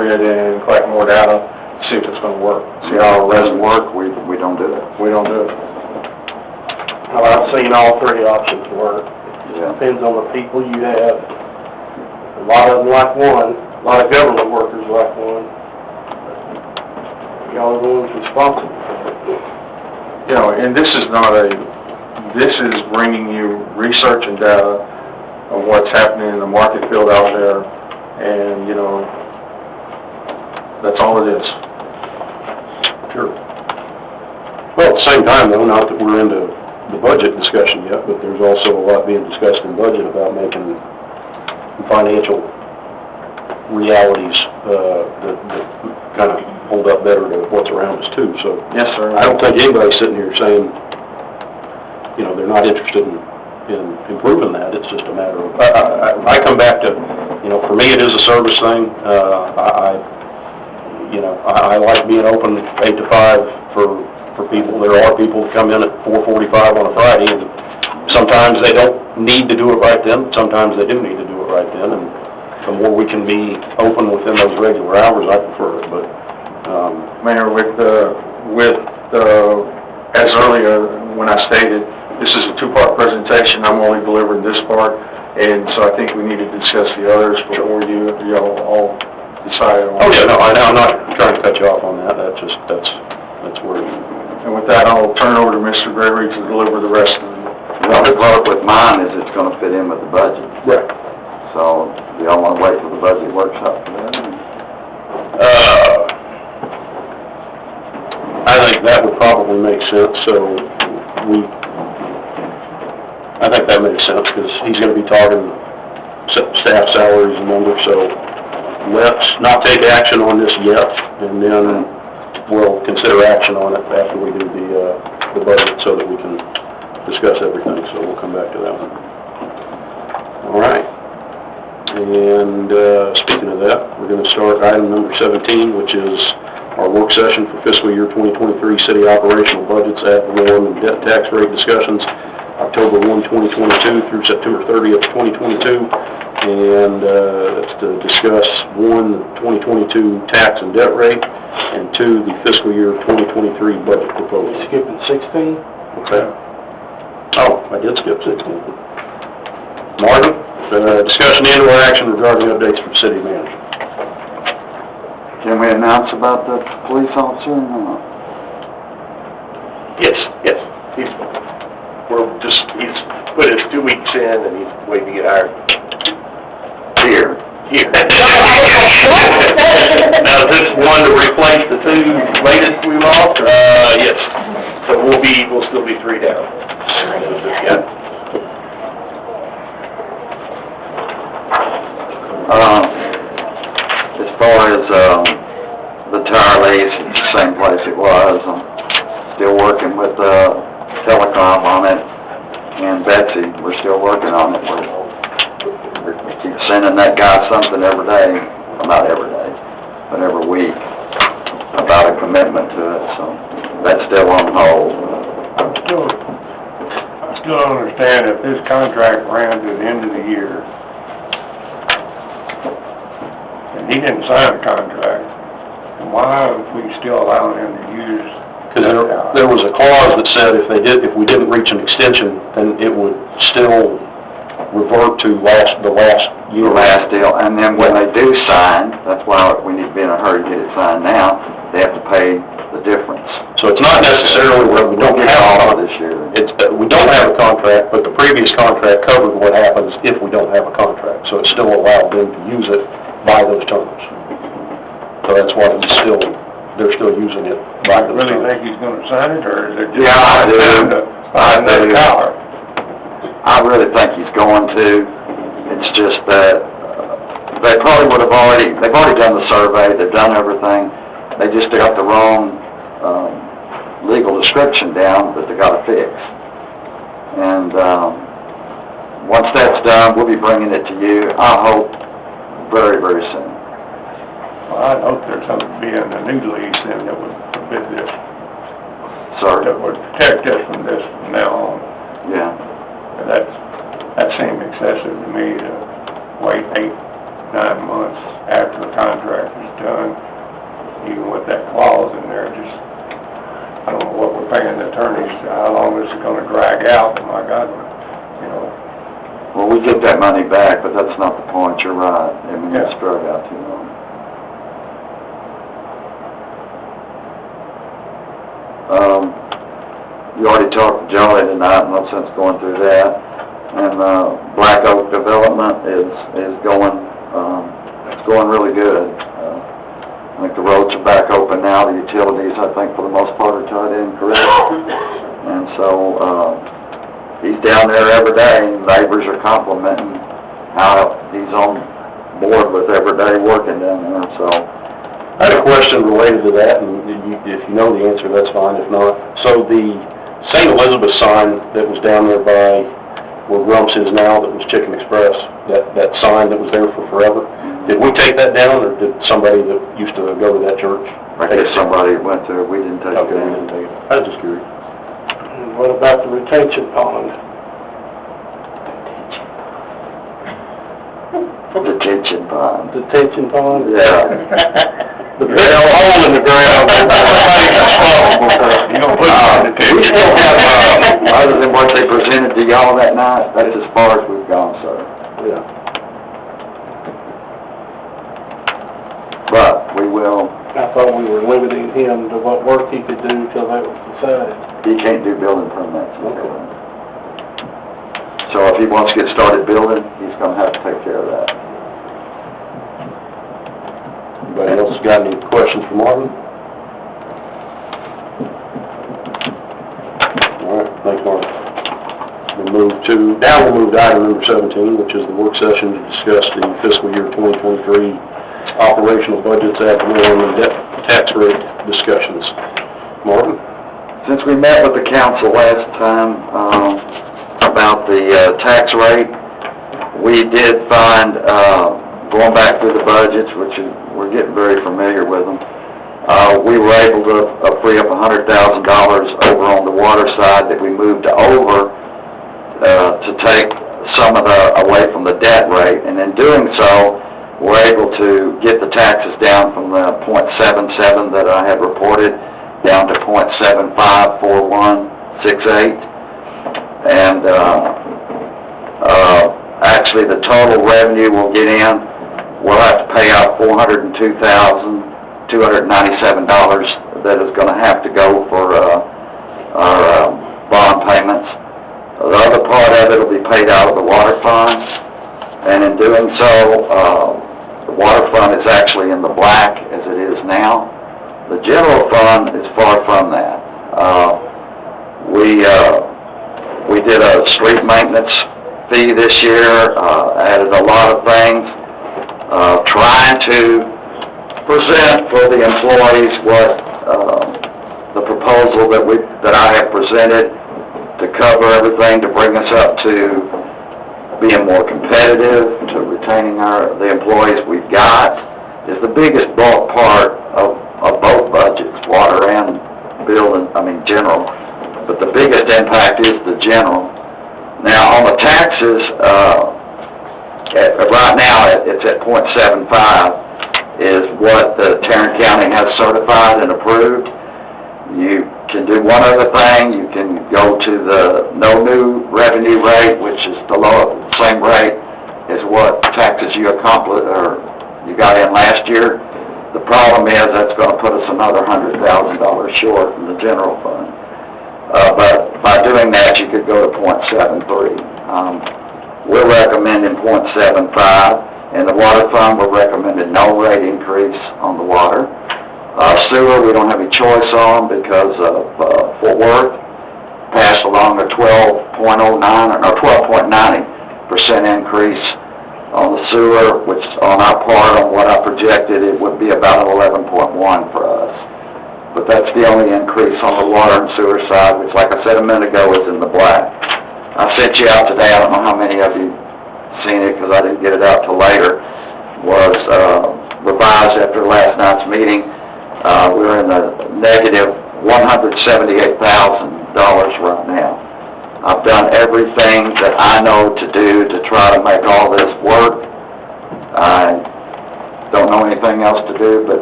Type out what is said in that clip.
it and collect more data, see if it's going to work. See how it doesn't work, we don't do it. We don't do it. Well, I've seen all three options work. Yeah. Depends on the people you have. A lot of them like one, a lot of government workers like one. Y'all are the ones responsible for it. You know, and this is not this is bringing you research and data of what's happening in the market field out there, and, you know, that's all it is. Sure. Well, at the same time, though, not that we're into the budget discussion yet, but there's also a lot being discussed in budget about making financial realities that kind of hold up better to what's around us, too. So Yes, sir. I don't think anybody's sitting here saying, you know, they're not interested in improving that. It's just a matter of, I come back to, you know, for me it is a service thing. I like being open 8 to 5 for people. There are people that come in at 4:45 on a Friday, and sometimes they don't need to do it right then. Sometimes they do need to do it right then, and the more we can be open within those regular hours, I prefer it. But Mayor, as earlier when I stated, this is a two-part presentation. I'm only delivering this part, and so I think we need to discuss the others before you all decide on. oh yeah, no, I'm not trying to cut you off on that. That's where. And with that, I'll turn over to Mr. Gregory to deliver the rest of it. The only part with mine is it's gonna fit in with the budget. Right. So, do y'all wanna wait till the budget workshop for that? I think that would probably make sense, I think that makes sense, because he's gonna be talking staff salaries and numbers, so let's not take action on this yet, and then we'll consider action on it after we do the budget, so that we can discuss everything, so we'll come back to that one. All right. And speaking of that, we're going to start item number 17, which is our work session for fiscal year 2023 city operational budgets, ad valorem and debt tax rate discussions, October 1, 2022 through September 30th, 2022. And it's to discuss 1, 2022 tax and debt rate, and 2, the fiscal year 2023 budget proposal. Skipping 16? Okay. Oh, I did skip 16. Marvin, discussion and or action regarding updates from city manager. Can we announce about the police officer or not? Yes. He's put his 2 weeks in, and he's waiting to get hired. Here. Now, is this one to replace the 2 latest we lost? Yes. So we'll still be 3 down. Yeah. As far as the tire lease, it's the same place it was. I'm still working with Telecom on it, and Betsy, we're still working on it. We keep sending that guy something every day, well, not every day, but every week, about a commitment to it, so that's still on hold. I still don't understand if this contract ran to the end of the year, and he didn't sign a contract, and why are we still allowing him to use? Because there was a clause that said if we didn't reach an extension, then it would still revert to the last year. The last deal, and then when they do sign, that's why we need to be in a hurry to get it signed now, they have to pay the difference. So it's not necessarily where we don't have all this year. we don't have a contract, but the previous contract covered what happens if we don't have a contract. So it still allowed them to use it by those terms. So that's why they're still using it by those Really terms. think he's gonna sign it, or is it just? Yeah, I do. Another dollar? I really think he's going to. It's just that they probably they've already done the survey, they've done everything. They just got the wrong legal description down that they got to fix. And once that's done, we'll be bringing it to you, I hope, very, very soon. Well, I'd hope there's something to be in the new lease then that would forbid this, Sir? that would protect us from this from now on. Yeah. But that seemed excessive to me to wait 8, 9 months after the contract was done attorneys, how long is it gonna drag out? My God, you know, Well, we get that money back, but that's not the point, you're right. I mean, it's Yeah. drug out too long. You already talked to Jolly tonight, no sense going through that. And, Black Oak development is going, it's going really good. I think the roads are back open now, the utilities, I think, for the most part, are tied in correct. And so, he's down there every day, and neighbors are complimenting how he's on board with every day working down there, so. I had a question related to that, and if you know the answer, that's fine, if not. So the St. Elizabeth sign that was down there by where Grumps is now, that was Chicken Express, that sign that was there for forever, did we take that down, or did somebody that used to go to that church? I guess somebody went through it, we didn't take it Okay, we down. didn't take it. I was just curious. And what about the retention pond? Detention pond. Detention pond? Yeah. The big hole in the ground, everybody's responsible for it. You don't put it in the We still have, other than what they presented to y'all that night, that's as far as we've gone, sir. Yeah. But we will, I thought we were limiting him to what work he could do till that was decided. he can't do building permits. So if he wants to get started building, he's gonna have to take care of that. Anybody else got any questions for Marvin? All right, thanks, Marvin. Now we'll move to item number 17, which is the work session to discuss the fiscal year 2023 operational budgets, ad valorem, and debt tax rate discussions. Marvin? Since we met with the council last time, about the, tax rate, we did find, going back through the budgets, which is, we're getting very familiar with them, we were able to free up $100,000 over on the water side that we moved over, to take some of the, away from the debt rate, and in doing so, we're able to get the taxes down from the .77 that I had reported down to .754168. And, actually the total revenue we'll get in, we'll have to pay out $402,297 that is gonna have to go for, our, bond payments. The other part of it will be paid out of the water fund, and in doing so, the water fund is actually in the black as it is now. The general fund is far from that. We did a street maintenance fee this year, added a lot of things, trying to present for the employees what, the proposal that I have presented to cover everything, to bring us up to being more competitive, to retaining the employees we've got, is the biggest bulk part of both budgets, water and building, general. But the biggest impact is the general. Now, on the taxes, right now, it's at .75, is what the Tarrant County has certified and approved. You can do one other thing, you can go to the no new revenue rate, which is the same rate as what taxes you accomplished, or you got in last year. The problem is that's gonna put us another $100,000 short in the general fund. But by doing that, you could go to .73. We're recommending .75. In the water fund, we're recommending no rate increase on the water. Sewer, we don't have any choice on because of Fort Worth passed along a 12.09 or 12.90% increase on the sewer, which on our part, on what I projected, it would be about 11.1 for us. But that's the only increase on the water and sewer side, which, like I said a minute ago, is in the black. I sent you out today, I don't know how many of you seen it because I didn't get it out till later, was revised after last night's meeting. We're in the negative $178,000 right now. I've done everything that I know to do to try to make all this work. I don't know anything else to do but